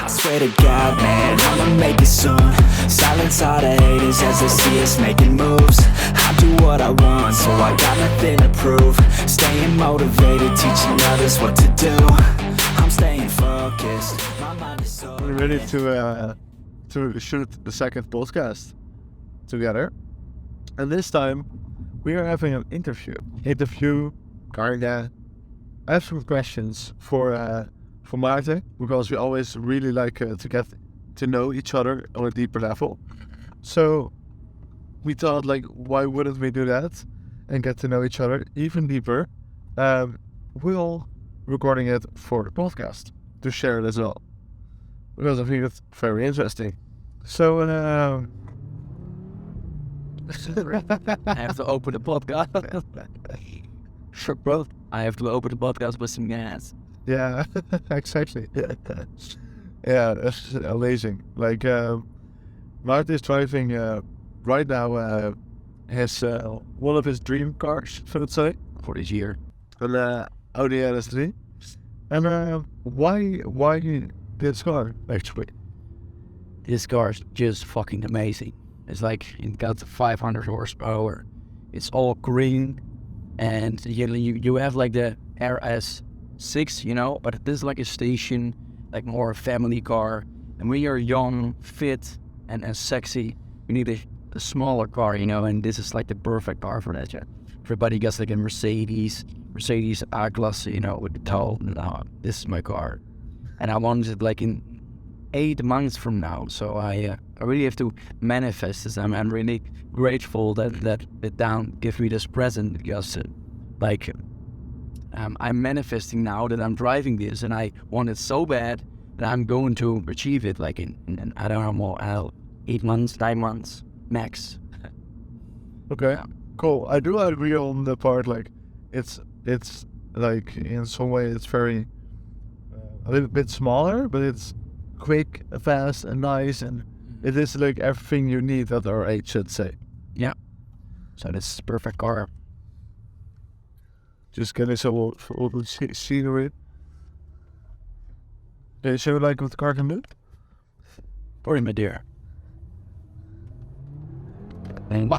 swear to God, man, I'ma make it soon. Silence all the haters as they see us making moves. I do what I want, so I got nothing to prove. Staying motivated, teaching others what to do. I'm staying focused, my mind is so We're ready to shoot the second podcast together. And this time we are having an interview. Kinda. I have some questions for Maarten, because we always really like to get to know each other on a deeper level. So we thought, like, why wouldn't we do that and get to know each other even deeper? We'll recording it for the podcast to share it as well, because I think it's very interesting. So I have to open the podcast. Sure, bro. I have to open the podcast with some gas. yeah, exactly. Yeah, that's amazing. Like, Maarten is driving right now his one of his dream cars, so to say, For this year. an Audi RS3. And why this car actually? This car is just fucking amazing. It's like, it got 500 horsepower. It's all green. And you have like the RS6, you know, but this is like a station, like more a family car. And when you're young, fit, and sexy, you need a smaller car, you know, and this is like the perfect car for that. Yeah. Everybody gets like a Mercedes A-Class, you know, with the tow. No, this is my car. And I wanted it like in 8 months from now. So I really have to manifest this. I'm really grateful that the Down gave me this present, because I'm manifesting now that I'm driving this, and I want it so bad that I'm going to achieve it like in I don't know, more 8 months, 9 months max. Okay, Yeah. cool. I do agree on the part, like, it's like, in some way it's very a little bit smaller, but it's quick, fast, and nice, and it is like everything you need at our age, should say. Yeah. So this is the perfect car. Just getting some scenery. Can you show like what the car can do? Sorry, my dear. And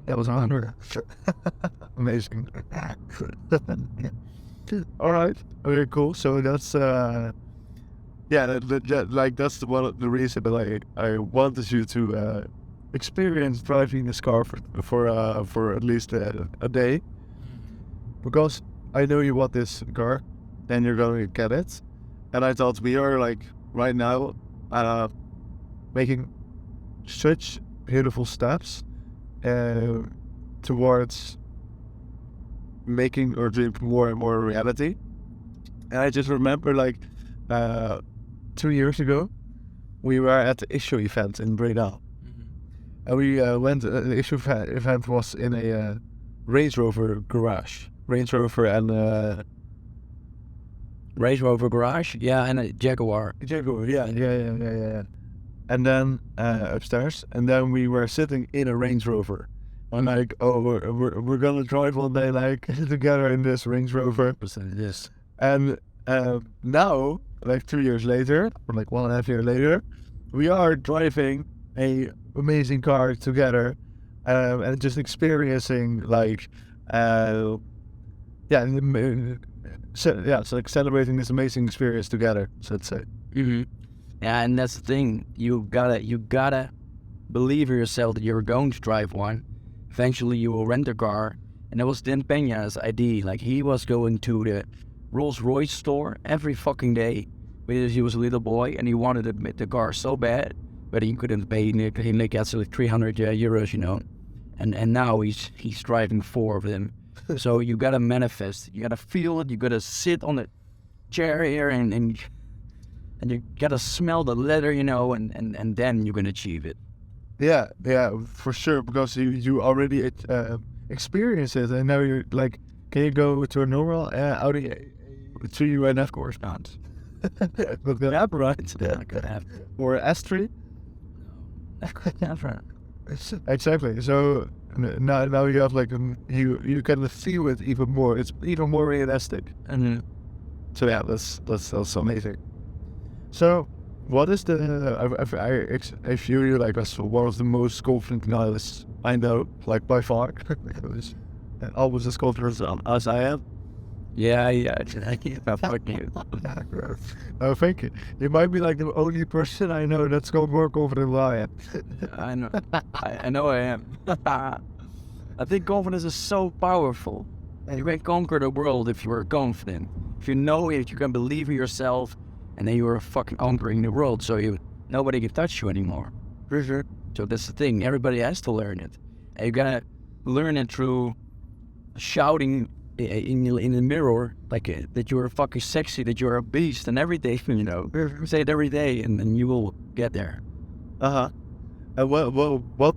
that was 100. Amazing. All right. Okay, cool. So that's that's the reason that I wanted you to experience driving this car for at least a day, because I know you want this car, then you're going to get it, and I thought we are like right now making such beautiful steps towards making our dream more and more a reality. And I just remember, like, 2 years ago, we were at the issue event in Breda. And we went, the issue event was in a Range Rover garage. Range Rover and Range Rover garage, yeah, and a Jaguar. Jaguar, yeah. And then upstairs, and then we were sitting in a Range Rover. I'm like, oh, we're gonna drive one day, like, together in this Range Rover. Yes. And now, like 2 years later, or like 1.5 years later, we are driving a amazing car together, and just experiencing, like, so like celebrating this amazing experience together, so to say. Mm-hmm. Yeah, and that's the thing. You gotta believe in yourself that you're going to drive one. Eventually, you will rent a car, and that was Dan Peña's idea. Like, he was going to the Rolls-Royce store every fucking day because he was a little boy and he wanted the car so bad, but he couldn't pay. He gets like 300 euros, you know. And now he's driving 4 of them. So you gotta manifest. You gotta feel it. You gotta sit on the chair here and you gotta smell the leather, you know, and then you can achieve it. Yeah, for sure, because you already experience it, and now you're like, can you go to a normal Audi A3 right now? Of course not. But the app, right? Yeah, I could have. Or S3? Never. Exactly. So now you have like you can feel it even more. It's even more realistic. And So yeah, that's amazing. So, what is the? I feel you like as one of the most confident guys I know, like by far. And almost as confident as I am. Yeah, I can't fuck you. Oh, thank you. You might be like the only person I know that's got more confident than I am. I know. I know I am. I think confidence is so powerful. And you can conquer the world if you are confident. If you know it, you can believe in yourself, and then you are fucking conquering the world. So nobody can touch you anymore. For sure. So that's the thing. Everybody has to learn it. And you gotta learn it through shouting in the mirror, like that you're fucking sexy, that you're a beast, and everything. You know, say it every day, and then you will get there. And what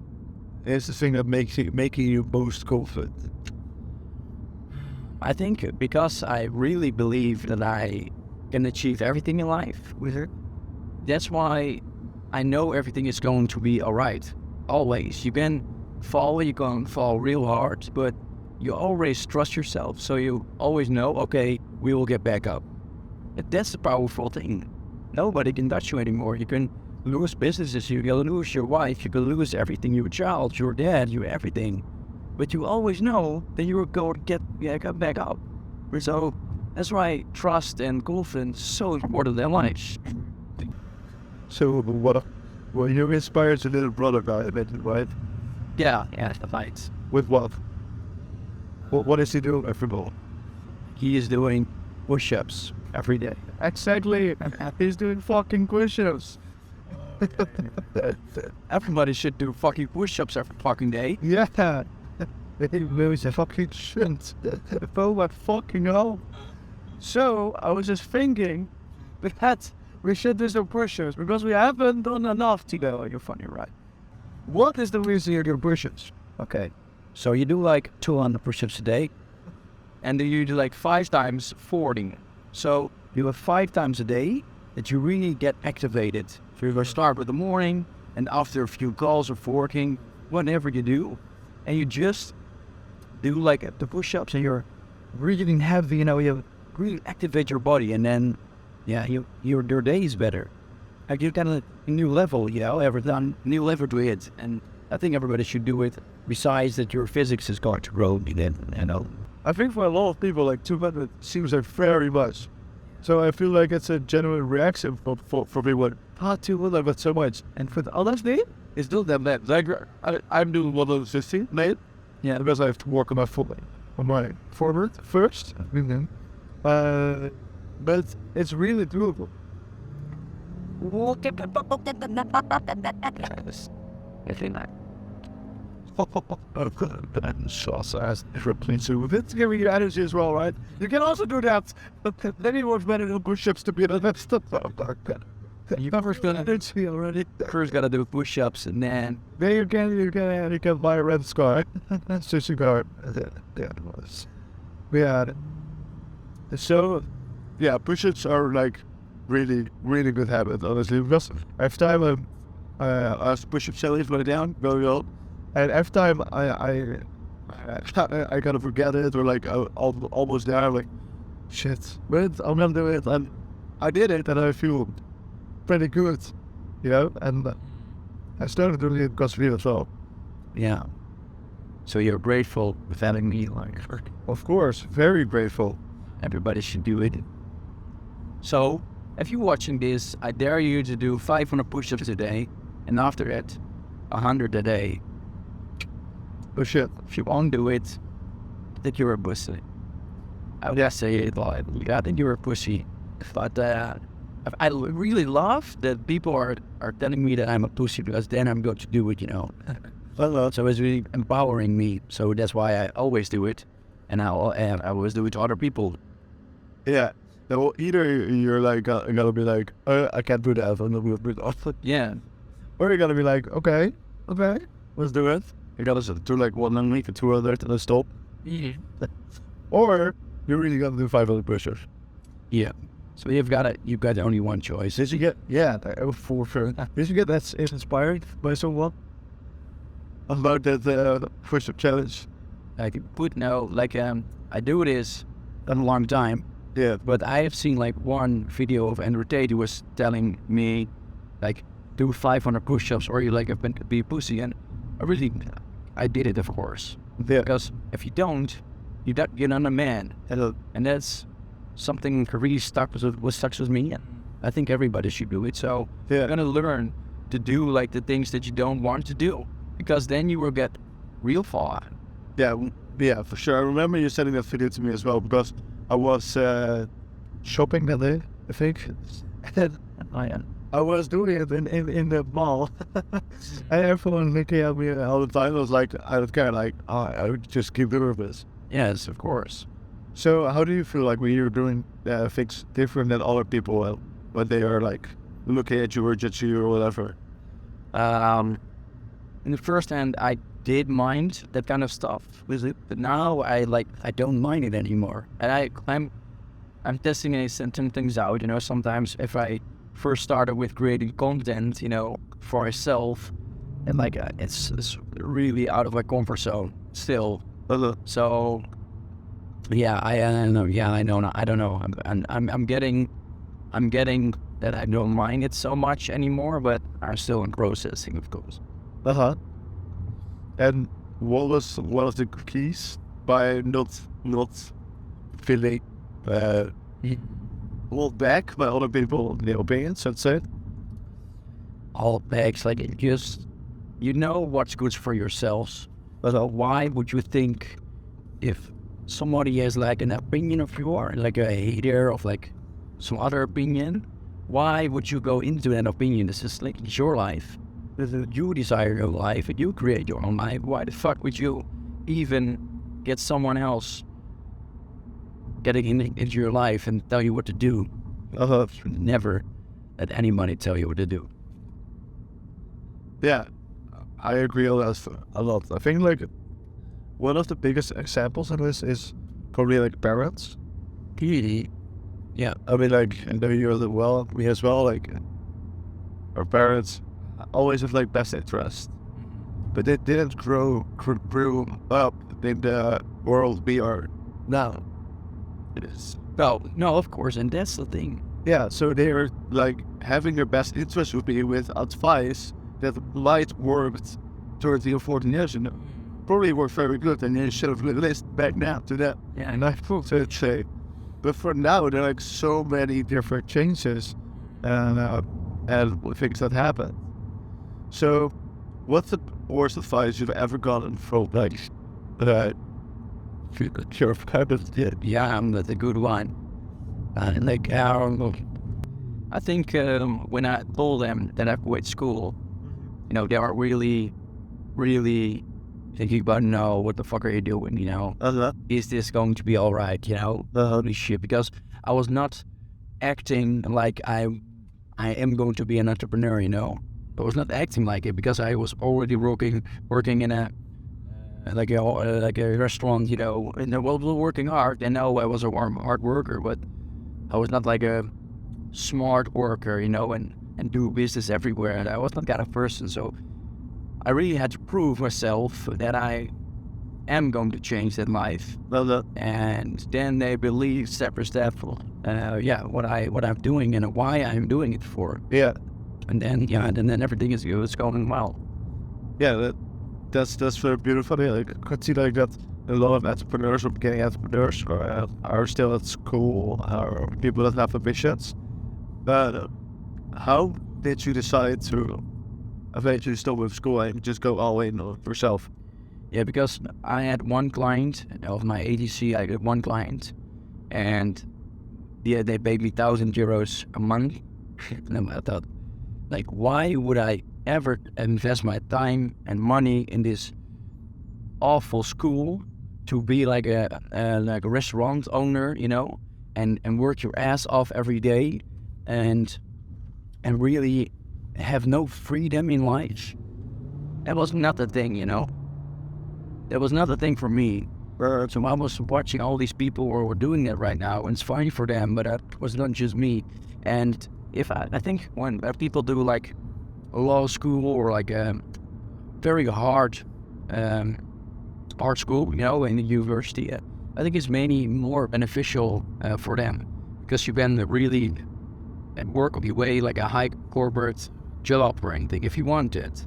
is the thing that making you most confident? I think because I really believe that I can achieve everything in life. That's why I know everything is going to be alright. Always. You can fall real hard, but you always trust yourself. So you always know, okay, we will get back up. And that's the powerful thing. Nobody can touch you anymore. You can lose businesses, you can lose your wife, you can lose everything, your child, your dad, your everything. But you always know that you will go to get back up. So that's why trust and confidence is so important in life. So well, you inspired your little brother guy, right? Yeah, that's right. With what? What is he doing every day? He is doing push-ups every day. Exactly. He's doing fucking push-ups. Everybody should do fucking push-ups every fucking day. Yeah. He fucking shouldn't. Oh my fucking hell. So, I was just thinking that we should do some push-ups because we haven't done enough today. Oh, you're funny, right? What is the reason you do push-ups? Okay. So you do like 200 push-ups a day, and then you do like 5 times 40. So you have 5 times a day that you really get activated. So you're going to start with the morning, and after a few calls of working, whatever you do, and you just do like the push-ups, and you're breathing heavy, you really activate your body, and then, your day is better. Like you got a new level, every time, new level to it, and I think everybody should do it. Besides that, your physics is going to grow, I think for a lot of people, like 200 seems like very much. So I feel like it's a genuine reaction for people. 200, but so much. And for the others, it's not that bad. Like I'm doing 150, mate. Yeah, because I have to work on my forward first. But it's really doable. I think that. Sauce ass airplanes with it. Giving you energy as well, right? You can also do that, but then it works better than push-ups to be the next step. You first gotta energy already. First gotta do push-ups, and then you can buy a red scar. Sushi car. Yeah. So, yeah, push-ups are like really, really good habit, honestly. Because every time I ask push-up challenge go down, going up, and every time I kind of forget it, or like almost there, I'm like, shit, but I'm gonna do it, and I did it, and I feel pretty good, and I started doing it because of you as well. Yeah. So you're grateful with having me, like. Of course, very grateful. Everybody should do it. So, if you're watching this, I dare you to do 500 push-ups a day, and after it, 100 a day. Oh shit. If you won't do it, I think you're a pussy. I would just say it like, I think you're a pussy. But I really love that people are telling me that I'm a pussy, because then I'm going to do it, So it's really empowering me. So that's why I always do it. And I always do it to other people. Yeah. Well, either you're like, gonna be like, I can't do that, I'm not gonna do that. Yeah. Or you're gonna be like, okay, let's do it. You gotta do like 100 to 200 and then stop. Yeah. Or you're really gonna do 500 push-ups. Yeah. So you've got only one choice. Did you get, for sure. Did you get that inspired by someone about that push-up challenge? I do this a long time, Yeah. But I have seen like one video of Andrew Tate who was telling me, like, do 500 push-ups or you like be a pussy. And I did it, of course. Yeah. Because if you don't, you're not a man. And that's something really stuck with me. And I think everybody should do it. So you're gonna learn to do like the things that you don't want to do, because then you will get real far. Yeah, for sure. I remember you sending that video to me as well, because I was shopping that day, I think. I was doing it in the mall. And everyone looking at me all the time. I was like, I don't care, like, I would just keep doing this. Yes, of course. So how do you feel like when you're doing things different than other people when they are like looking at you or judging you or whatever? In the first hand, I did mind that kind of stuff with it, but now I don't mind it anymore. And I'm testing some things out. You know, sometimes if I first started with creating content, you know, for myself, and like it's really out of my comfort zone still. So yeah, I know. Yeah, I know. I don't know. I'm getting that I don't mind it so much anymore, but I'm still in processing, of course. And what was one of the keys by not feeling held back by other people, their opinions, let's say? All bags, like, it just, you know what's good for yourselves. But why would you think if somebody has like an opinion of yours, like a hater of like some other opinion, why would you go into that opinion? This is like, it's your life. You desire your life and you create your own life. Why the fuck would you even get someone else getting into your life and tell you what to do? Never let anybody tell you what to do. Yeah, I agree on that a lot. I think like one of the biggest examples of this is probably like parents. Yeah. I mean, like, I know you well, me as well, like, our parents always have like best interest, but they didn't grew up in the world we are now. It is. No, of course, and that's the thing. Yeah, so they're like having their best interest would be with advice that might work towards the 14 years and probably worked very good, and they should have listened back now to that. Yeah, and I thought to say, but for now there are like so many different changes and things that happen. So, what's the worst advice you've ever gotten from like your parents? Yeah, that's a good one. Like, I think when I told them that I quit school, you know, they are really, really thinking about, no, what the fuck are you doing, you know? Is this going to be all right, you know? Holy shit, because I was not acting like I am going to be an entrepreneur, you know? I was not acting like it because I was already working in a like a restaurant, you know, and I was working hard. And now I was a hard worker, but I was not like a smart worker, you know, and do business everywhere. And I was not that kind of person. So I really had to prove myself that I am going to change that life. And then they believe step by step, what I'm doing and why I'm doing it for. Yeah. And then everything is going well. Yeah, that's very beautiful. Like, I could see like that a lot of entrepreneurs or beginning entrepreneurs are still at school, or people that have ambitions. But how did you decide to eventually stop with school and just go all in on yourself? Yeah, because I had one client of my ADC. I had one client, and they paid me €1,000 a month. And I thought, like, why would I ever invest my time and money in this awful school to be like a restaurant owner, you know, and work your ass off every day, and really have no freedom in life? That was not the thing, you know. That was not the thing for me. So I was watching all these people who were doing that right now, and it's fine for them, but it was not just me. And if I think when people do like a law school or like a very hard school, you know, in the university, I think it's mainly more beneficial for them because you can really work your way like a high corporate job or anything if you want it.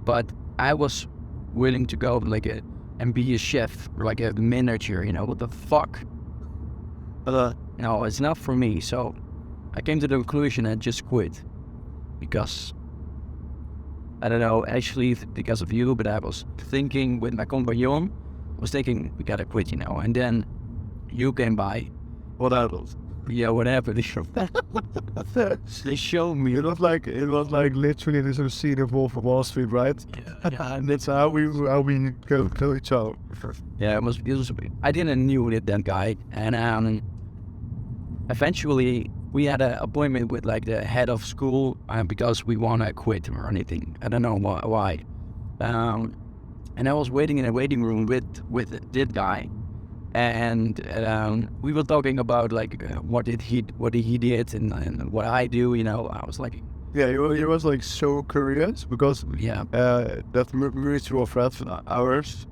But I was willing to go like and be a chef or like a manager, what the fuck? No, it's not for me. So I came to the conclusion and just quit because I don't know, actually because of you, but I was thinking with my compagnon, we gotta quit, and then you came by. What happened? Yeah, whatever. They showed me. It was like literally this sort of scene of Wolf of Wall Street, right? Yeah. And that's how we go kill each other. Yeah, it was. I didn't knew that guy, and eventually we had an appointment with like the head of school because we wanna quit or anything. I don't know why. And I was waiting in a waiting room with that guy, and we were talking about like what he did and what I do. I was like, yeah, he was like so curious because that mutual friend of ours,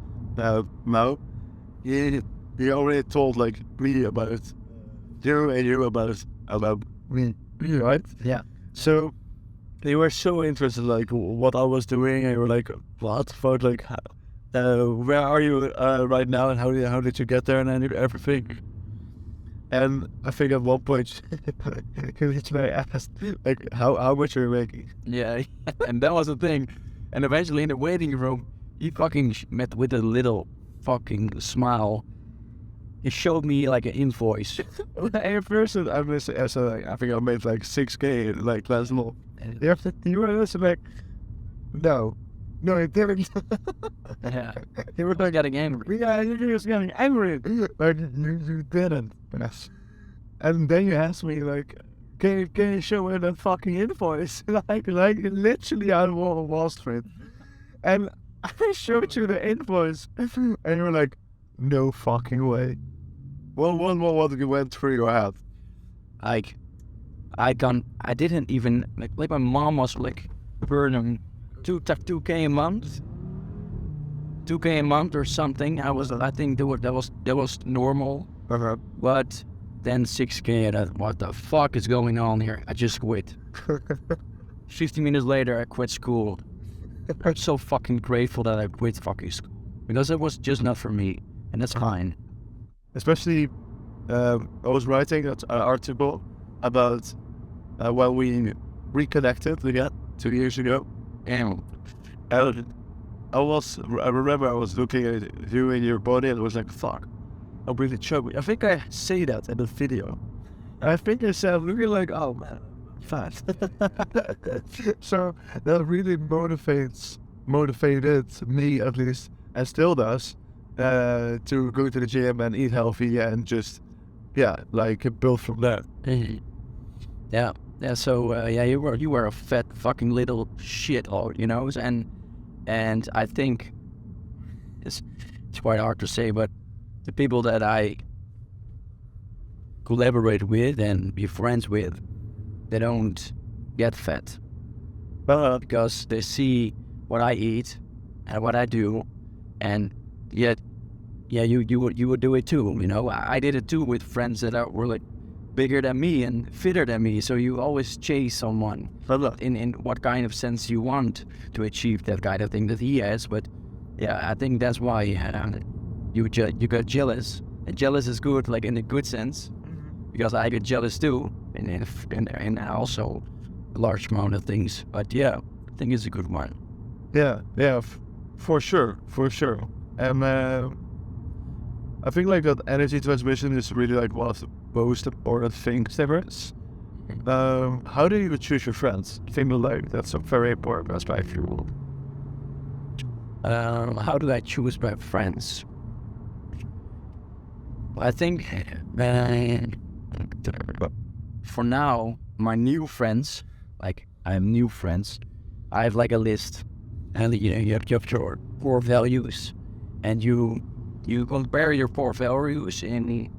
Mo, he already told like me about you and you about me, right? Yeah. So they were so interested like what I was doing, and you were like, what? About like, where are you right now, and how did you get there, and everything. And I think at one point he literally asked like how much are you making? Yeah, and that was the thing. And eventually in the waiting room, he fucking met with a little fucking smile. He showed me like an invoice. At first I think I made like 6K like last month. You were just like, no, it didn't. Yeah, he was getting angry. Yeah, he was getting angry. Like you didn't. Yes. And then you asked me like, can you show me that fucking invoice? like literally out of Wall Street. And I showed you the invoice, and you were like, no fucking way. Well, what went through your head? Like, I didn't even like my mom was like burning 2K a month. 2K a month or something. I think that was normal. But then 6K, and what the fuck is going on here? I just quit. 15 minutes later, I quit school. I'm so fucking grateful that I quit fucking school because it was just not for me, and that's fine. Especially, I was writing an article about when we reconnected again 2 years ago, and I remember I was looking at you and your body, and it was like, fuck, I'm really chubby. I think I say that in the video. I think I said, looking like, oh man, I'm fat. So that really motivated me, at least, and still does, to go to the gym and eat healthy and just, build from there. Yeah. So you were a fat fucking little shit, and I think it's quite hard to say, but the people that I collaborate with and be friends with, they don't get fat because they see what I eat and what I do, and yet, you would do it too. I did it too with friends that were like bigger than me and fitter than me. So you always chase someone in what kind of sense you want to achieve that kind of thing that he has. But yeah, I think that's why you got jealous. And jealous is good, like in a good sense, because I get jealous too, and also a large amount of things. But yeah, I think it's a good one. Yeah, for sure. And I think like that energy transmission is really like one of the most important things there is. How do you choose your friends? I think like that's a very important aspect of your world. How do I choose my friends? I think for now, my new friends, like I have new friends, I have like a list, and you have your core values, and you compare your core values in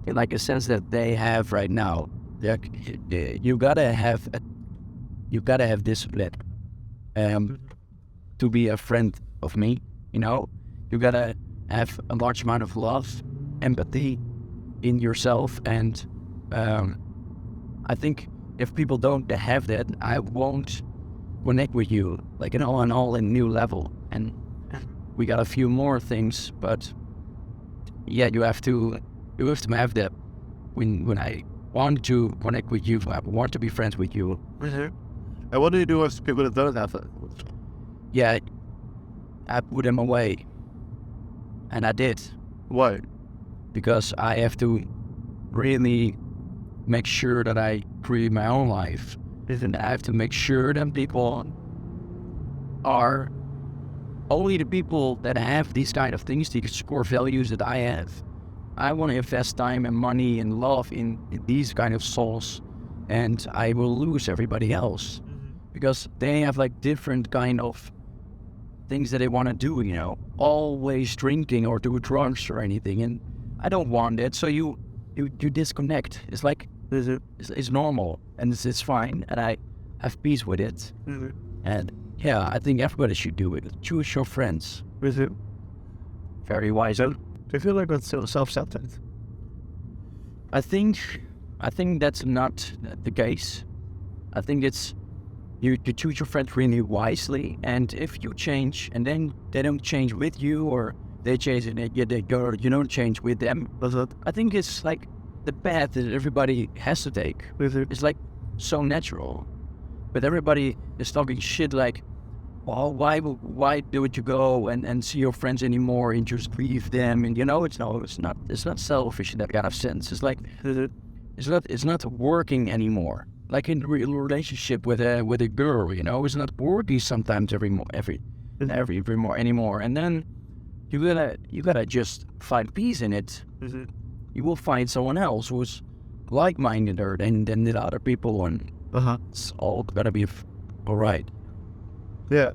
like a sense that they have right now. You gotta have discipline to be a friend of me. You gotta have a large amount of love empathy in yourself, and I think if people don't have that, I won't connect with you like an all in new level. And we got a few more things, but yeah, you have to have that. When I want to connect with you, I want to be friends with you. And what do you do with people that don't have that? Yeah, I put them away, and I did. Why? Because I have to really make sure that I create my own life. And I have to make sure that people are only the people that have these kind of things, these core values that I have. I want to invest time and money and love in these kind of souls, and I will lose everybody else because they have like different kind of things that they want to do, you know, always drinking or do drugs or anything, and I don't want it. So you disconnect. It's like it's normal and it's fine, and I have peace with it. And yeah, I think everybody should do it. Choose your friends. Very wise. Do you feel like that's self-centered? I think that's not the case. I think it's you choose your friends really wisely, and if you change and then they don't change with you, or they change and they go, you don't change with them. I think it's like the path that everybody has to take. It's like so natural, but everybody is talking shit like, well, why do you go and see your friends anymore and just leave them? And you know, it's not selfish in that kind of sense. It's like it's not working anymore. Like in a real relationship with a girl, you know, it's not working sometimes every anymore. And then you gotta just find peace in it. You will find someone else who's like-minded than the other people, and it's all gotta be all right. Yeah,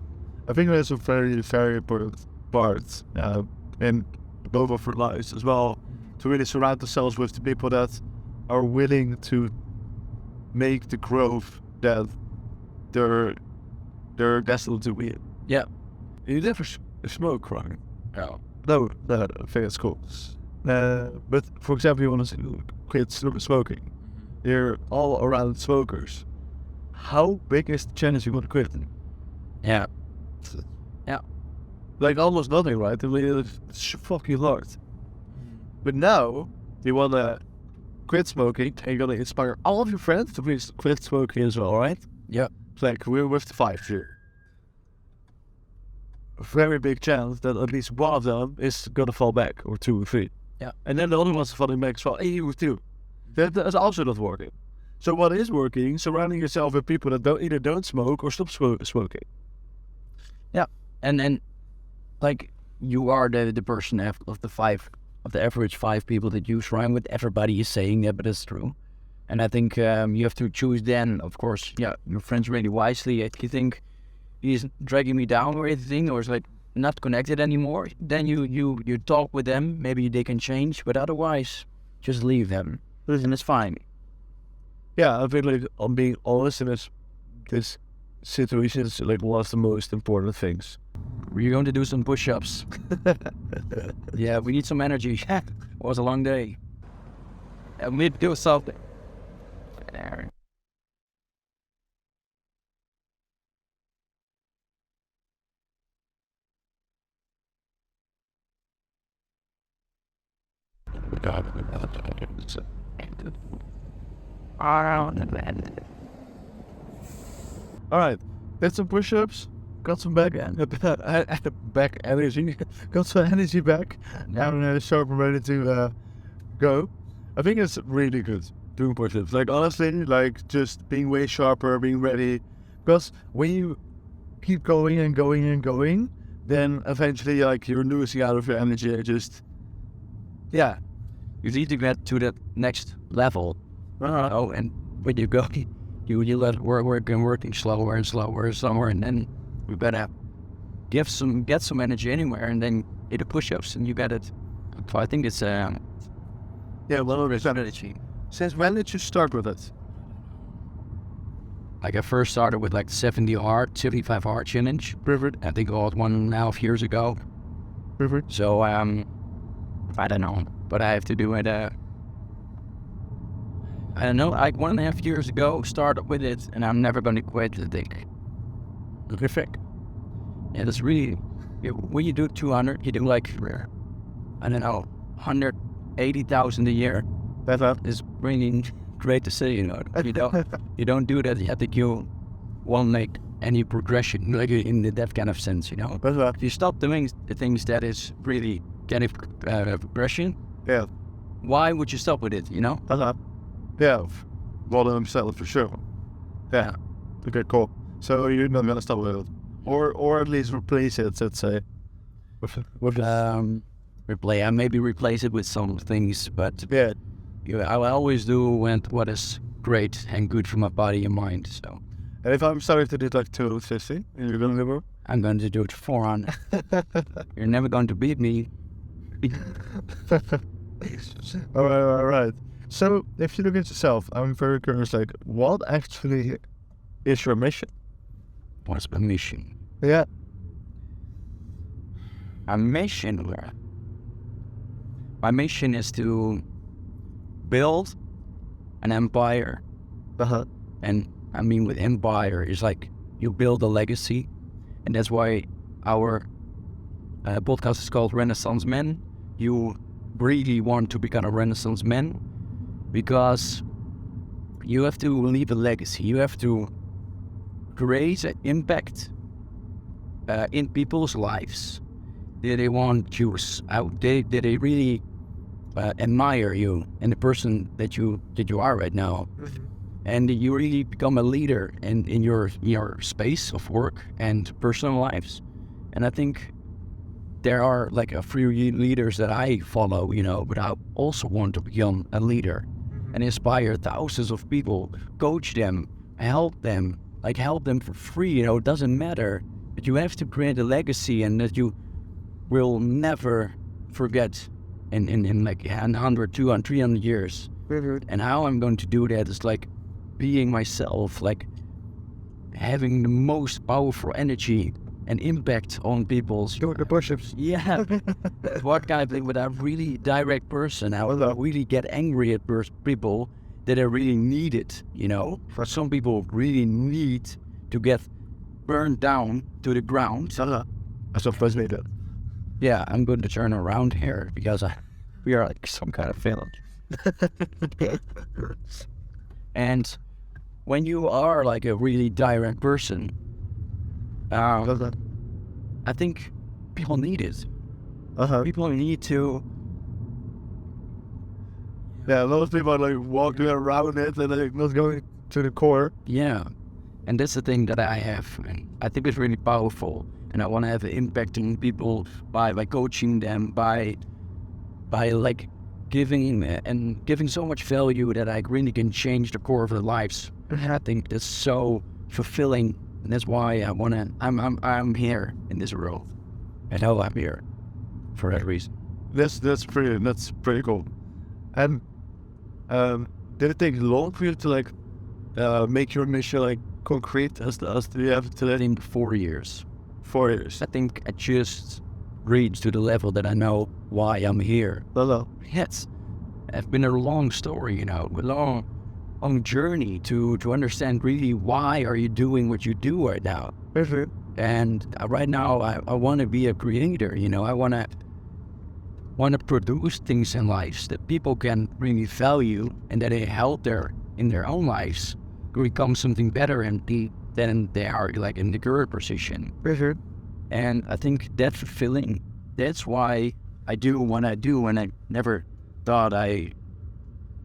I think that's a very, very important part in both of our lives as well, to really surround ourselves with the people that are willing to make the growth that they're destined to be. Yeah. You never smoke, right? Oh. No, I think it's cool. But for example, you want to quit smoking. You're all around smokers. How big is the chance you want to quit? Yeah. Like almost nothing, right? I mean, it's fucking hard. But now you want to quit smoking, and you're going to inspire all of your friends to please quit smoking as well, right? Yeah. It's like we're with the 5 here. A very big chance that at least one of them is going to fall back, or 2 or 3. Yeah. And then the other one's falling back as well. Hey, you too. That's also not working. So what is working? Surrounding yourself with people that either don't smoke or stop smoking. Yeah. And like you are the person of the average 5 people that you surround with. Everybody is saying that, but it's true. And I think you have to choose then, of course, your friends really wisely. If you think he's dragging me down or anything, or is like not connected anymore, then you talk with them. Maybe they can change, but otherwise, just leave them, and it's fine. Yeah, I feel like on being honest in this situation is like one of the most important things. We're going to do some push-ups. Yeah, we need some energy. It was a long day. And we need to do something. Alright, did some push-ups, got some back energy, got some energy back, and sharper ready to go. I think it's really good doing push-ups. Like honestly, like just being way sharper, being ready. Because when you keep going and going and going, then eventually like you're losing out of your energy. You need to get to the next level. Oh, and when you go, you let working slower and slower, and then we better get some energy anywhere, and then hit the push-ups, and you get it. So I think it's well, energy. Since when did you start with it? Like I first started with like 75 hard challenge. Perfect. I think about 1.5 years ago. Perfect. So I don't know, but I have to do it. I don't know, like 1.5 years ago, started with it, and I'm never going to quit. I think. Perfect. Yeah, that's really. When you do 200, you do like, I don't know, 180,000 a year. That's up. It's really great to say, you know. You don't do that. I think you won't make any progression, like in that kind of sense, you know. That's up. If you stop doing the things that is really getting progression, Yeah. why would you stop with it, you know? That's up. Yeah. Well, himself for sure. Yeah. Okay, cool. So you're not gonna stop with it, or at least replace it. Let's say. With Maybe replace it with some things, but yeah. I will always do what is great and good for my body and mind. So And if I'm starting to do like 250, you're gonna do more? I'm going to do it for 400. You're never going to beat me. All right. So if you look at yourself, I'm very curious. Like, what actually is your mission? What's my mission? Yeah. My mission is to build an empire. And I mean, with empire is like you build a legacy, and that's why our podcast is called Renaissance Men. You really want to become a Renaissance man because you have to leave a legacy. You have to create an impact in people's lives. Did they want you out? Did they really admire you and the person that you are right now? And you really become a leader in your space of work and personal lives. And I think there are like a few leaders that I follow, you know, but I also want to become a leader and inspire thousands of people, coach them, help them for free. You know, it doesn't matter, but you have to create a legacy and that you will never forget in like 100, 200, 300 years. And how I'm going to do that is like being myself, like having the most powerful energy and impact on people's... Doing the push-ups. Yeah. What kind of thing, but I'm really direct person. I really get angry at people that I really need it, you know. For some people really need to get burned down to the ground. That's what frustrated. Yeah, I'm going to turn around here because we are like some kind of village. And when you are like a really direct person, I think people need it. People need to. Yeah, a lot of people are like walking around it and like not going to the core. Yeah, and that's the thing that I have. And I think it's really powerful, and I want to have an impact on people by coaching them, by like giving so much value that I really can change the core of their lives. And I think that's so fulfilling, and that's why I'm here in this world. I know I'm here for that reason. That's pretty cool. And did it take long for you to like make your mission like concrete as you have today? I think 4 years. 4 years. I think I just reached to the level that I know why I'm here. Hello. It's been a long story, you know, a long journey to understand really why are you doing what you do right now. And right now I want to be a creator, you know. I want to produce things in lives that people can really value and that they help in their own lives become something better than they are like in the current position. And I think that's fulfilling. That's why I do what I do, and I never thought I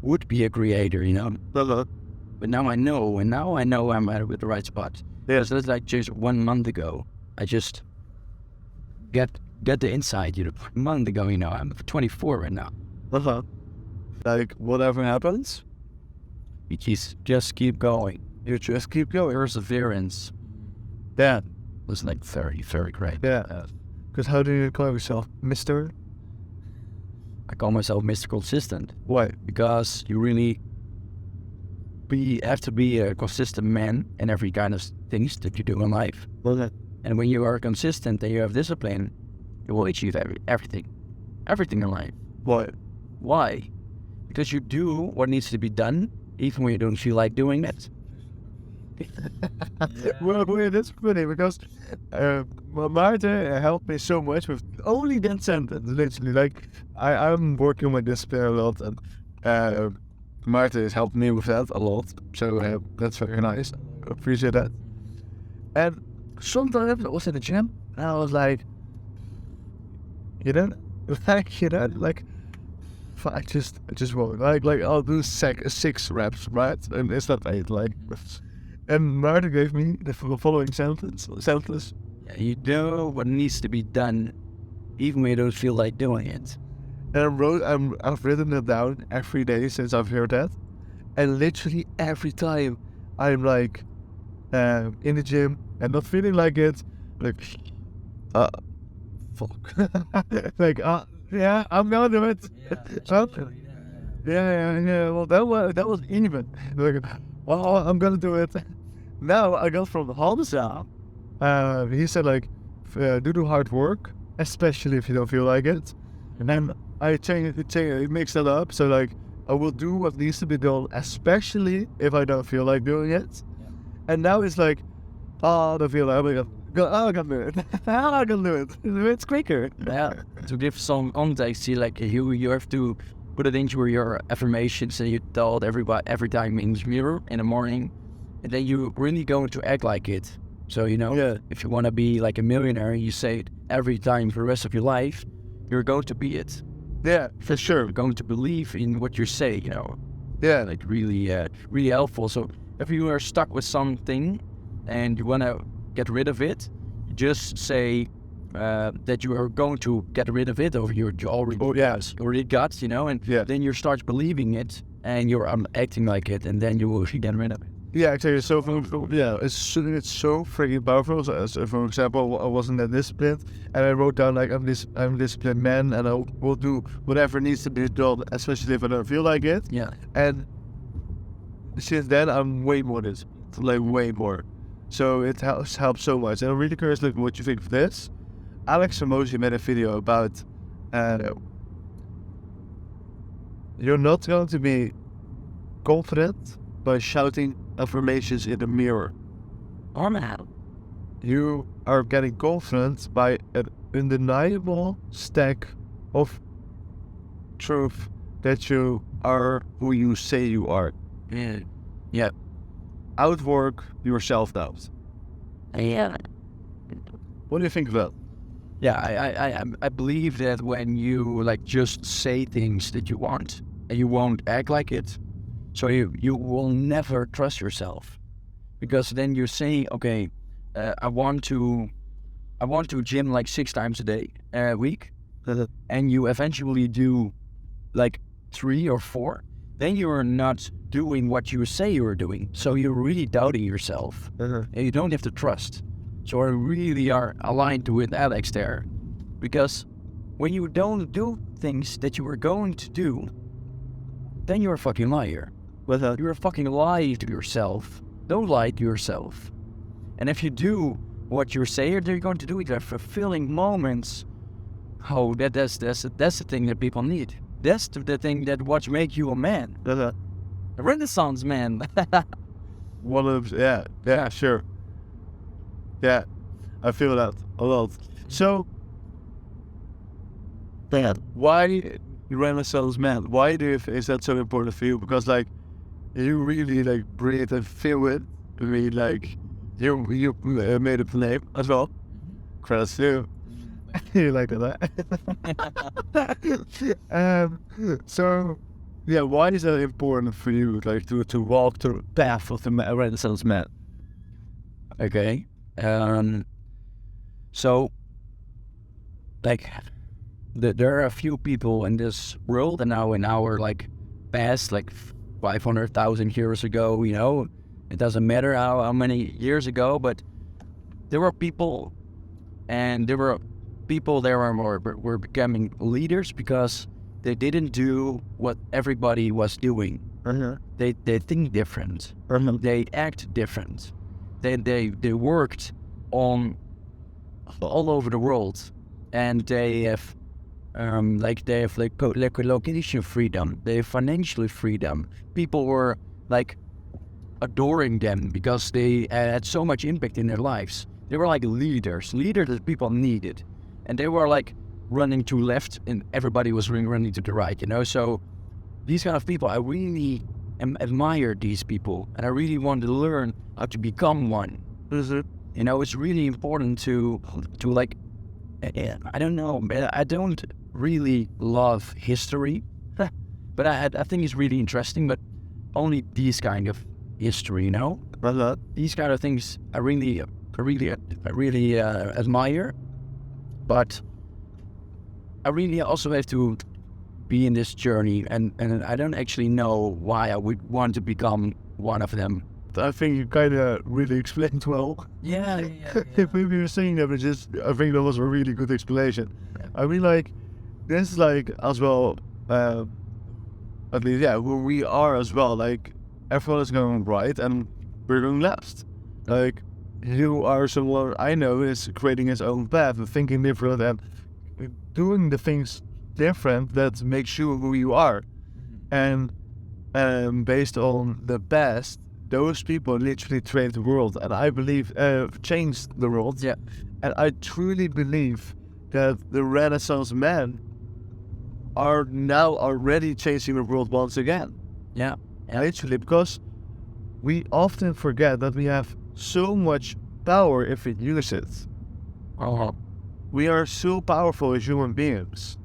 would be a creator, you know. But now I know, and now I know I'm at the right spot. Yeah. So that's like just 1 month ago. I just get the insight, you know. 1 month ago, you know, I'm 24 right now. Like whatever happens, You just keep going. you just keep going. Perseverance Yeah. was like very, very great. Yeah. Because how do you call yourself, Mr.? I call myself Mr. Consistent Why? because you really have to be a consistent man in every kind of things that you do in life. Well, And when you are consistent and you have discipline, you will achieve everything in life. why? Why? Because you do what needs to be done, even when you don't feel like doing it. Well, that's funny because Maarten helped me so much with only that sentence. Literally, like I'm working with discipline a lot, and Maarten has helped me with that a lot. So that's very nice. I appreciate that. And sometimes I was in the gym, and I was like, like. I just won't like I'll do 6 reps, right? And it's not 8, like. And Maarten gave me the following sentence. Yeah, you do what needs to be done, even when you don't feel like doing it. And I've written it down every day since I've heard that. And literally every time I'm like in the gym and not feeling like it, like, fuck. Like, yeah, I'm gonna do it. Yeah. Well, that was even. Like, well, I'm gonna do it. Now I got from the Hamza. He said like, do the hard work, especially if you don't feel like it. And then I mix that up. So like, I will do what needs to be done, especially if I don't feel like doing it. Yeah. And now it's like, I don't feel like it. I can do it. I can do it. It's quicker. Yeah. To give some context, you have to put it into your affirmations, and you tell it every time in the mirror in the morning, and then you really going to act like it. So if you want to be like a millionaire, you say it every time for the rest of your life, you're going to be it. Yeah, for sure. You're going to believe in what you say. Yeah, like really helpful. So if you are stuck with something and you want to get rid of it, just say that you are going to get rid of it, or you already got, and then you start believing it, and you're acting like it, and then you will get rid of it. Yeah, exactly. So, it's so freaking powerful. So, for example, I wasn't that disciplined, and I wrote down like I'm a disciplined man, and I will do whatever needs to be done, especially if I don't feel like it. Yeah. And since then, I'm way more disciplined, like way more. So it helps so much. And I'm really curious, like, what you think of this. Alex Emoji made a video about you're not going to be confident by shouting affirmations in the mirror. Oh man. You are getting confident by an undeniable stack of truth that you are who you say you are. Yeah. Outwork your self-doubt. Yeah. What do you think of that? Yeah, I believe that when you like just say things that you want and you won't act like it, so you will never trust yourself, because then you're saying, okay, I want to gym like 6 times a week, and you eventually do like 3 or 4, then you're not doing what you say you're doing. So you're really doubting yourself, and you don't have to trust. So I really are aligned with Alex there, because when you don't do things that you were going to do, then you're a fucking liar. You're a fucking lie to yourself. Don't lie to yourself. And if you do what you say you're going to do, you have fulfilling moments. Oh, that's the thing that people need. That's the thing that what make you a man. A Renaissance man. Yeah, sure. Yeah, I feel that a lot. So, why Renaissance man? Why is that so important for you? Because like, you really like breathe and feel it. I mean, like, you made up the name as well. Credits to you. You like that? So, yeah, why is that important for you? Like to walk the path of the Renaissance man? Okay. So, like, there are a few people in this world, and now in our like past, like 500,000 years ago, it doesn't matter how many years ago, but there were people, and there were people there were becoming leaders because they didn't do what everybody was doing. They think different. They act different. They worked on all over the world, and they have Like they have like location freedom, they have financial freedom. People were like adoring them because they had so much impact in their lives. They were like leaders that people needed, and they were like running to left and everybody was running to the right, you know. So these kind of people, I really admire these people, and I really want to learn how to become one. You know, it's really important to like, I don't know, I don't really love history, but I think it's really interesting, but only these kind of history, you know? These kind of things I really admire, but I really also have to be in this journey, and I don't actually know why I would want to become one of them. I think you kind of really explained well. Yeah. If we were saying that, I think that was a really good explanation. I mean, like, this is like as well, at least, yeah, where we are as well. Like, everyone is going right and we're going left. Like, you are someone I know is creating his own path and thinking different and doing the things different that makes you who you are. And based on the past, those people literally changed the world, and I believe changed the world. Yeah. And I truly believe that the Renaissance men are now already changing the world once again. Yeah. Literally, because we often forget that we have so much power if we use it. We are so powerful as human beings,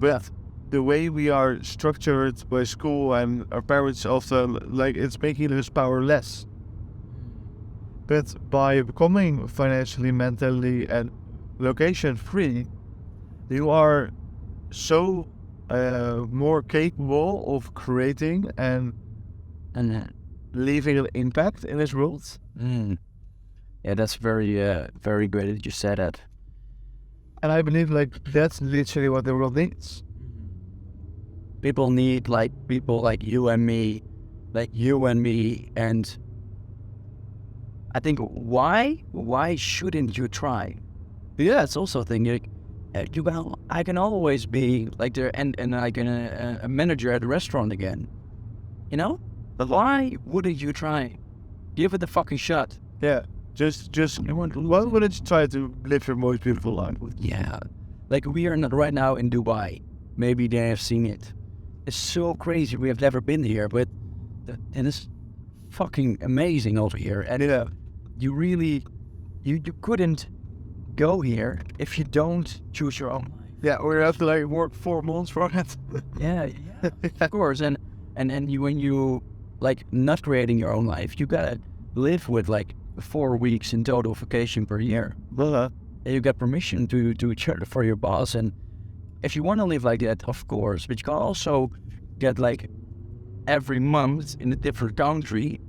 but the way we are structured by school and our parents often, like, it's making us powerless. But by becoming financially, mentally, and location free, you are so more capable of creating and leaving an impact in this world. Yeah, that's very good that you said that. And I believe, like, that's literally what the world needs. People need like people like you and me, and I think why shouldn't you try? Yeah, it's also a thing. I can always be like there and I can a manager at a restaurant again, you know. But why wouldn't you try? Give it a fucking shot. Yeah, just why wouldn't you try to live your most beautiful life? Yeah, like we are not right now in Dubai. Maybe they have seen it. It's so crazy. We have never been here, but and it's fucking amazing over here. And Yeah. you really, you couldn't go here if you don't choose your own life. Yeah, or you have to like work 4 months for it. Yeah, of course. And you, when you like not creating your own life, you gotta live with like 4 weeks in total vacation per year. And you get permission to charter for your boss. And if you want to live like that, of course, but you can also get like every month in a different country,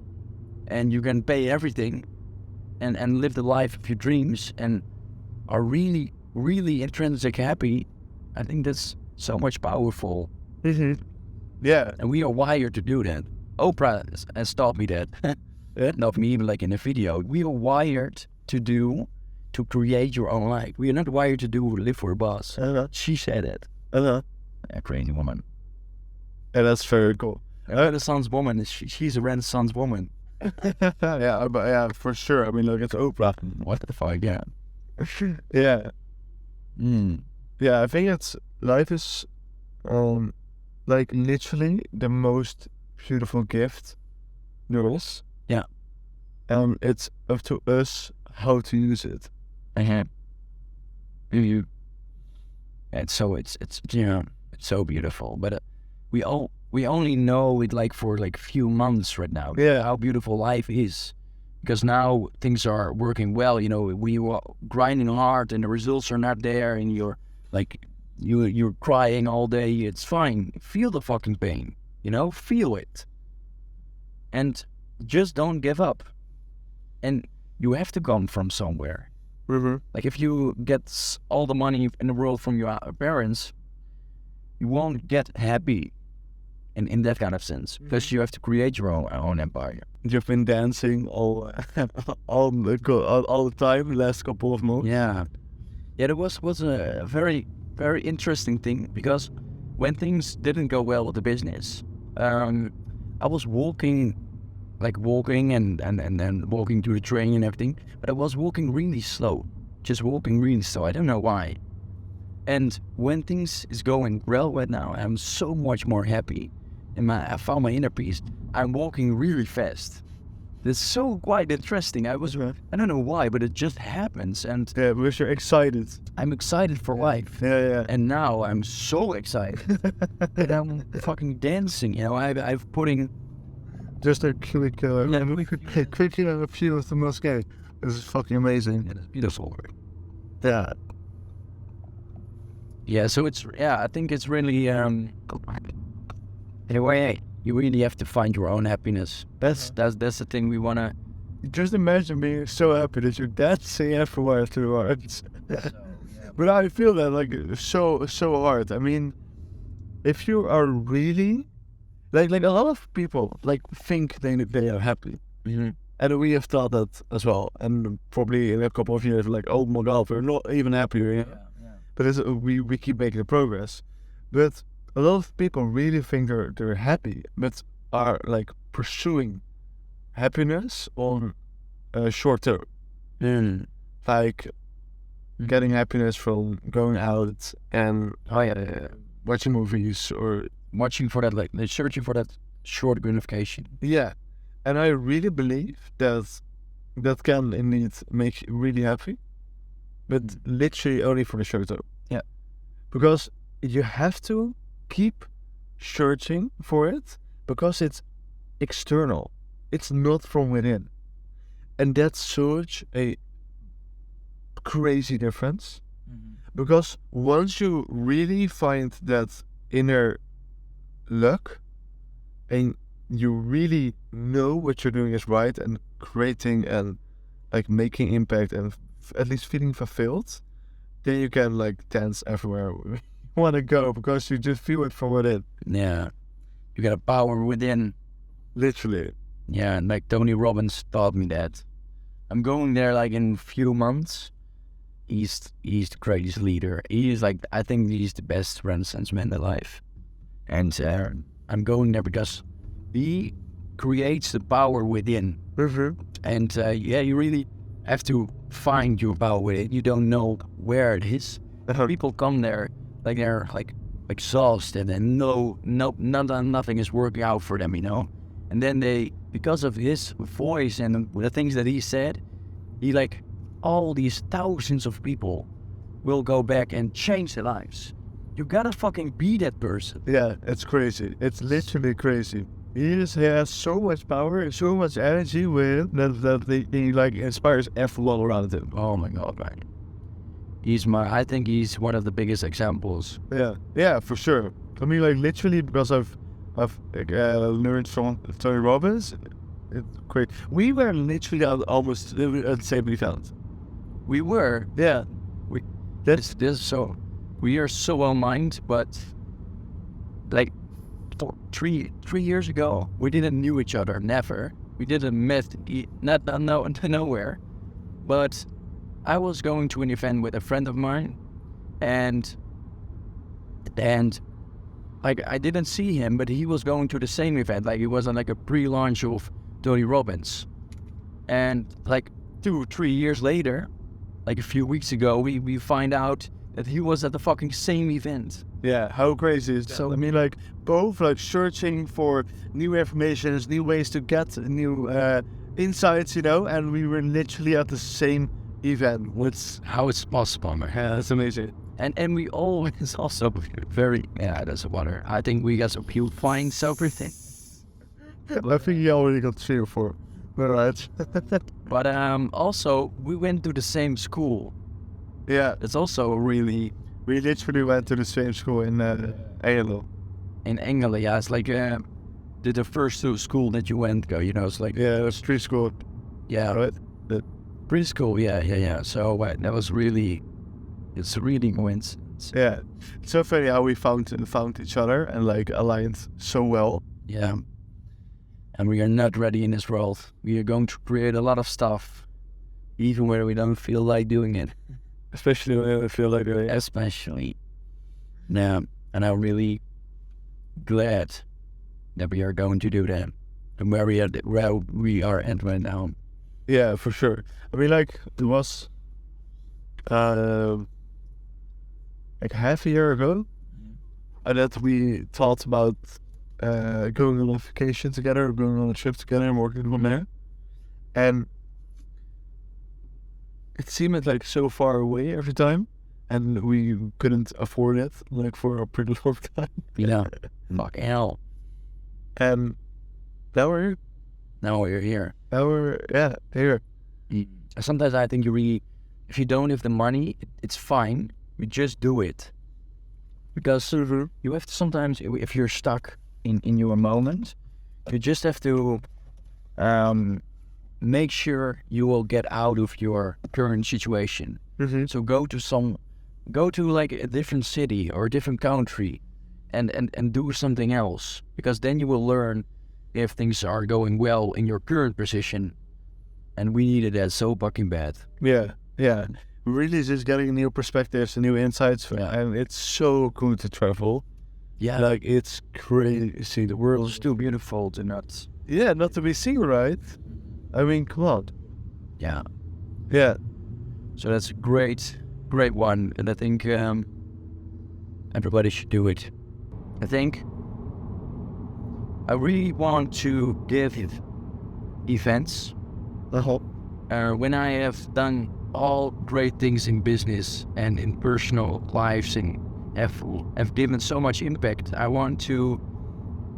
and you can pay everything and live the life of your dreams and are really, really intrinsic happy. I think that's so much powerful. Yeah. And we are wired to do that. Oprah has taught me that. Not me, even like in a video. We are wired to create your own life. We are not wired to live for a boss. She said it. A crazy woman. And that's very cool. A Renaissance woman. She's a Renaissance woman. Yeah, but yeah, for sure. I mean, look, it's Oprah. What the fuck? Yeah. Yeah. Yeah, I think life is like literally the most beautiful gift there is. Yeah. It's up to us how to use it. And so it's you know, it's so beautiful. But we only know it like for like few months right now. Yeah. How beautiful life is, because now things are working well. You know, we were grinding hard and the results are not there, and you're like you're crying all day. It's fine. Feel the fucking pain. You know, feel it, and just don't give up. And you have to come from somewhere. Like if you get all the money in the world from your parents, you won't get happy in that kind of sense, because you have to create your own empire. You've been dancing all the time the last couple of months. Yeah, there was a very very interesting thing, because when things didn't go well with the business, I was walking and then walking to the train and everything, but I was walking really slow, just walking really slow. I don't know why. And when things is going well right now, I'm so much more happy, and I found my inner peace. I'm walking really fast. It's so quite interesting. I don't know why, but it just happens, and Yeah, because you're excited. I'm excited for life. Yeah. And now I'm so excited that I'm fucking dancing. You know, I've putting. Just a quick review of the Moscow. This is fucking amazing. It's beautiful. Yeah. Yeah, so I think it's really in a way you really have to find your own happiness. That's the thing we wanna. Just imagine being so happy that you're dancing everywhere afterwards. But I feel that like so hard. I mean, if you are really like a lot of people like think they are happy, and we have thought that as well. And probably in a couple of years, like, oh my god, we're not even happier. You know? But we keep making progress. But a lot of people really think they're happy, but are like pursuing happiness on short term. Like getting happiness from going out and watching movies or Watching for that, like searching for that short gratification. yeah. And I really believe that can indeed make you really happy, but literally only for the short term. Yeah. Because you have to keep searching for it, because it's external. It's not from within. And that's such a crazy difference. Because once you really find that inner luck and you really know what you're doing is right and creating and like making impact and at least feeling fulfilled, then you can like dance everywhere you want to go, because you just feel it from within. Yeah, you got a power within. Literally. Yeah, and like Tony Robbins taught me that. I'm going there like in a few months. He's the greatest leader. He is like, I think he's the best Renaissance man alive. And I'm going there because he creates the power within. And you really have to find your power within. You don't know where it is. People come there like they're like exhausted and nothing is working out for them, you know. And then because of his voice and the things that he said, he like all these thousands of people will go back and change their lives. You gotta fucking be that person. Yeah, it's crazy. It's literally crazy. He has so much power and so much energy with him that he like inspires everyone around him. Oh my god, man. I think he's one of the biggest examples. Yeah, for sure. I mean, like literally, because I've learned from Tony Robbins. It's great. We were literally almost at the same event. We were, Yeah. We are so well-minded, but like 3 years ago, we didn't knew each other, never. We didn't met, nowhere. But I was going to an event with a friend of mine, and like I didn't see him, but he was going to the same event. Like it was on like a pre-launch of Tony Robbins, and like 2-3 years later, like a few weeks ago, we find out that he was at the fucking same event. Yeah, how crazy is that? So I mean, like both like searching for new informations, new ways to get new insights, you know, and we were literally at the same event. How it's possible, man. Yeah, that's amazing. And we always also very that's water. I think we got some purifying everything. I think you already got 3 or 4. All right. But also we went to the same school. Yeah, It's also really we literally went to the same school in Engelo. in Engelen. Yeah, it's like the first school that you went go. You know, it's like Yeah, it was street school, right. right? Preschool. Yeah. So that was really, it's really coincidence. Yeah, it's so funny how we found each other and like aligned so well. Yeah. And we are not ready in this world. We are going to create a lot of stuff, even where we don't feel like doing it. Especially when I feel like Especially. Yeah, and I'm really glad that we are going to do that, and where we are at right now. Yeah, for sure. I mean, like, it was like half a year ago that we thought about going on a vacation together, going on a trip together and working from there. And it seemed like so far away every time, and we couldn't afford it, like, for a pretty long time. Yeah, fuck hell. And now we're here. Now we're here. Now we're, yeah, here. Sometimes I think if you don't have the money, it's fine. You just do it. Because you have to sometimes, if you're stuck in your moment, you just have to make sure you will get out of your current situation. So go to like a different city or a different country and do something else. Because then you will learn if things are going well in your current position. And we needed that so fucking bad. Yeah. Really just getting new perspectives and new insights. And it's so cool to travel. Yeah. Like, it's crazy. The world It's too beautiful to not. Yeah, not to be seen, right? I mean, come on. Yeah. Yeah. So that's a great one. And I think everybody should do it. I think I really want to give events. When I have done all great things in business and in personal lives and have given so much impact, I want to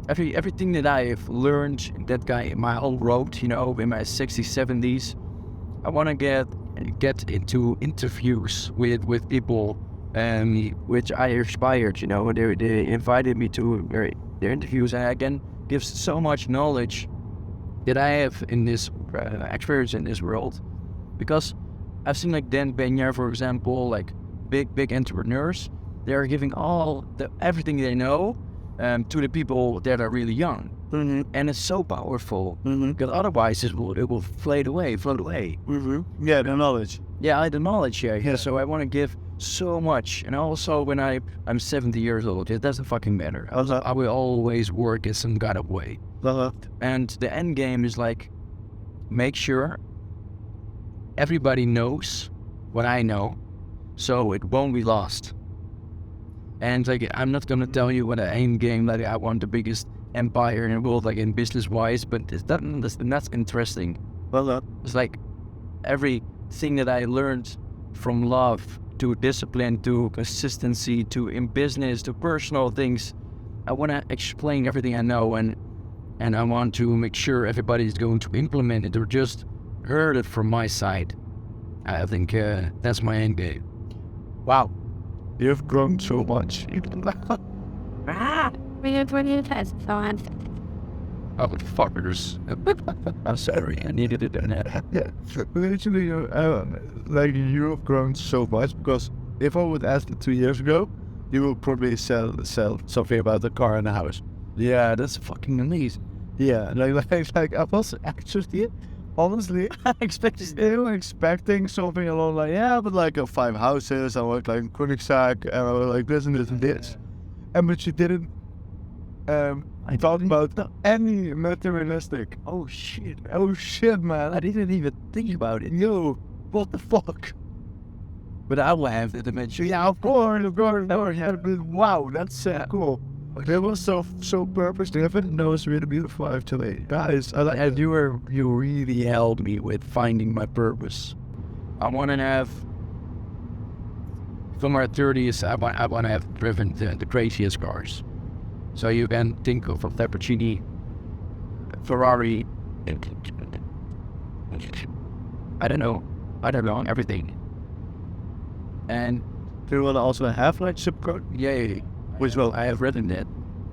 everything that I have learned in my whole road, in my 60s, 70s, I want to get into interviews with people which I inspired. They invited me to their interviews, and I can give so much knowledge that I have in this experience in this world. Because I've seen like Dan Benya, for example, like big entrepreneurs, they are giving everything they know to the people that are really young. And it's so powerful, because otherwise it will float away. Yeah, the knowledge. Yeah, the knowledge, yeah. So I want to give so much. And also when I'm 70 years old, it doesn't fucking matter. I will always work in some kind of way. And the end game is like, make sure everybody knows what I know, so it won't be lost. And like, I'm not gonna tell you what the end game, like I want the biggest empire in the world, like in business wise, but that's interesting. It's like everything that I learned, from love to discipline to consistency to in business to personal things, I want to explain everything I know, and I want to make sure everybody's going to implement it or just heard it from my side. I think that's my end game. Wow. You've grown so much. Oh, fuckers. I'm sorry, I needed to do that. Yeah. Literally, you've grown so much, because if I would ask it 2 years ago, you would probably sell something about the car and the house. Yeah, that's fucking amazing. Yeah, like I was actually, honestly, expecting something along like, but like 5 houses, I worked like in Koenigsegg, and I was like this and this and this. But you didn't talk about any materialistic. Oh shit, Man. I didn't even think about it. Yo, what the fuck? But I will have the dimension. Yeah, of course. Wow, that's cool. It was so purpose driven. No, it's really beautiful actually. Guys, I like And you really helped me with finding my purpose. I want to have, from my 30s, I want to have driven the craziest cars. So you can think of a Lamborghini, Ferrari, I don't know, everything. And do you want to also have like subcode? yeah, Which one? I have written that.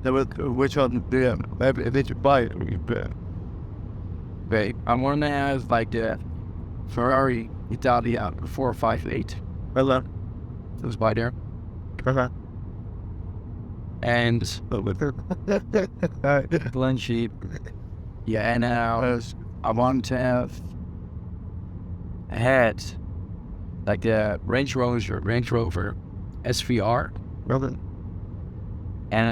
Which one do you have? Did you buy it? Okay, I want to have like the Ferrari Italia 458. Well done. It was by there. And Blanchie. Yeah, and I want to have had like the Range Rover SVR. Well done. And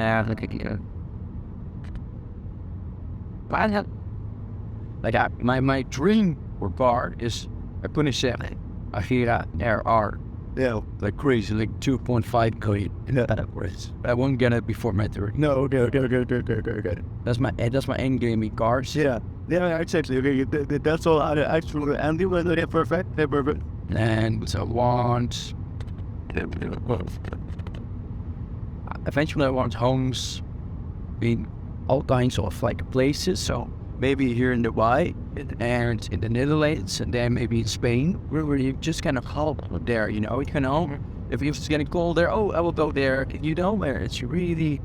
my dream or bar is I put in 7. I feel that there are like crazy, like 2.5 billion. I won't get it before my 30. No, okay. That's my end game in cars. Yeah, exactly. Okay, that's all. Actually, Andy, they're perfect. They're perfect. And so I want. Eventually, I want homes in all kinds of like places. So maybe here in Dubai and in the Netherlands, and then maybe in Spain, where you just kind of help there. You know, if it's getting cold there, I will go there. You know, where it's really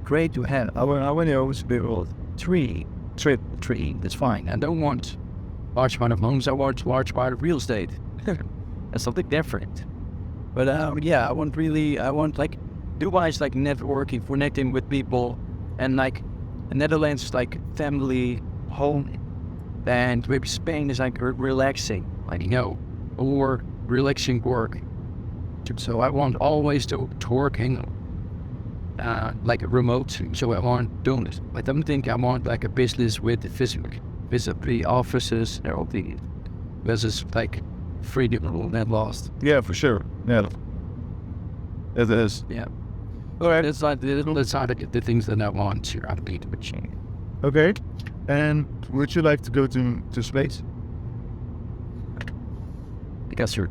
great to have. I want to always build Tree. That's fine. I don't want large amount of homes. I want large part of real estate. That's something different. But I want like Dubai is like networking, connecting with people, and like the Netherlands is like family, home, and maybe Spain is like relaxing, like or relaxing work. So I want always to working like a remote. So I want doing it. I don't think I want like a business with the physically offices and all the versus like freedom and lost. Yeah, for sure. Yeah, it is. Yeah. All right, it's not the things that I want to update to change. Okay, and would you like to go to space? Because I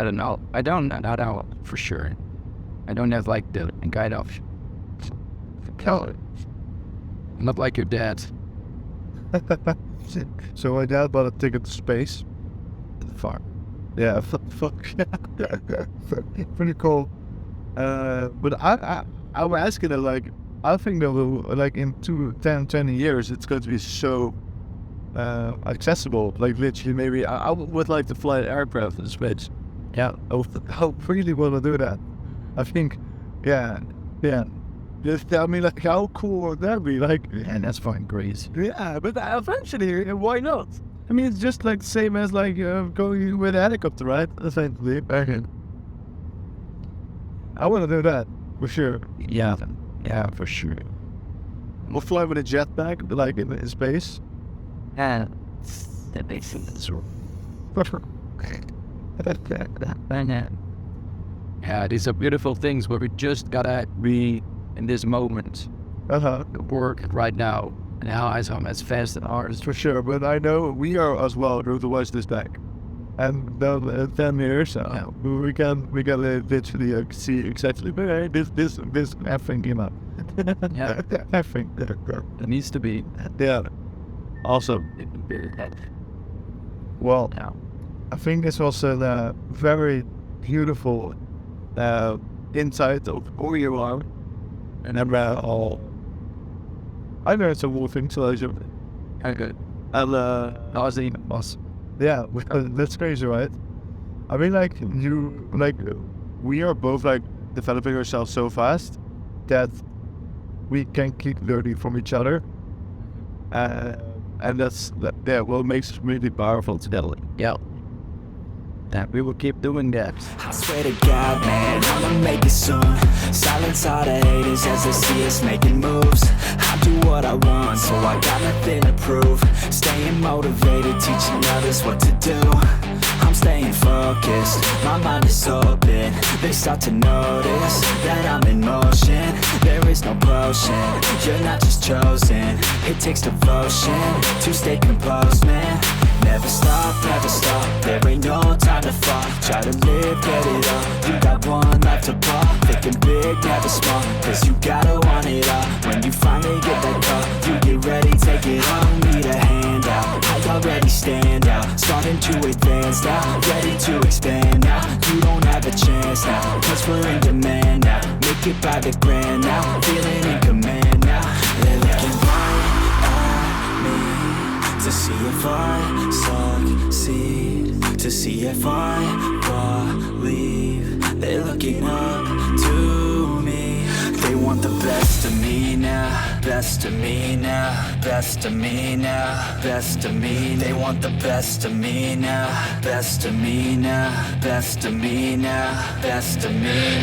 don't know. I don't know for sure. I don't have like the kind of. Not like your dad. So my dad bought a ticket to space. Far. Yeah, fuck. Pretty cool. But I was asking it like, I think that will, like in 20 years, it's going to be so accessible. Like literally, maybe I would like to fly an aircraft in space. Yeah. I really want to do that. I think, yeah. Just tell me like, how cool would that be? Like, And that's fucking crazy. yeah, but eventually, why not? I mean, it's just like the same as like going with a helicopter, right? Essentially. I want to do that for sure. Yeah, for sure. We'll fly with a jetpack, like in space. And that makes sense. Yeah, these are beautiful things, but we just gotta be in this moment. Work right now, and how I'm as fast as ours. For sure, but I know we are as well going to watch this back. And then 10 years, we can literally see exactly this effing, you know. Yeah. Effing. It needs to be. Yeah. Awesome. Well, Yeah. I think this was a very beautiful insight of who you are. And I learned some more things. Okay. And That was the boss. yeah, that's crazy, right? I mean, like we are both like developing ourselves so fast that we can keep learning from each other, and that's what makes us really powerful together. Yeah. That we will keep doing that. I swear to God, man, I'ma make it soon. Silence all the haters as they see us making moves. I do what I want, so I got nothing to prove. Staying motivated, teaching others what to do. I'm staying focused, my mind is open. They start to notice that I'm in motion. There is no potion, you're not just chosen. It takes devotion to stay composed, man. Never stop, there ain't no time to fall. Try to live, get it all. You got one life to ball. Thinking big, never small, cause you gotta want it all. When you finally get that call, you get ready, take it on. Need a hand out, I already stand out. Starting to advance now, ready to expand now. You don't have a chance now, cause we're in demand now. Make it by the grand now, feeling in command now. They're looking right at me to see if I succeed, to see if I believe. They're looking up to me. They want the best of me now, best of me now, best of me now, best of me. They want the best of me now, best of me now, best of me now, best of me.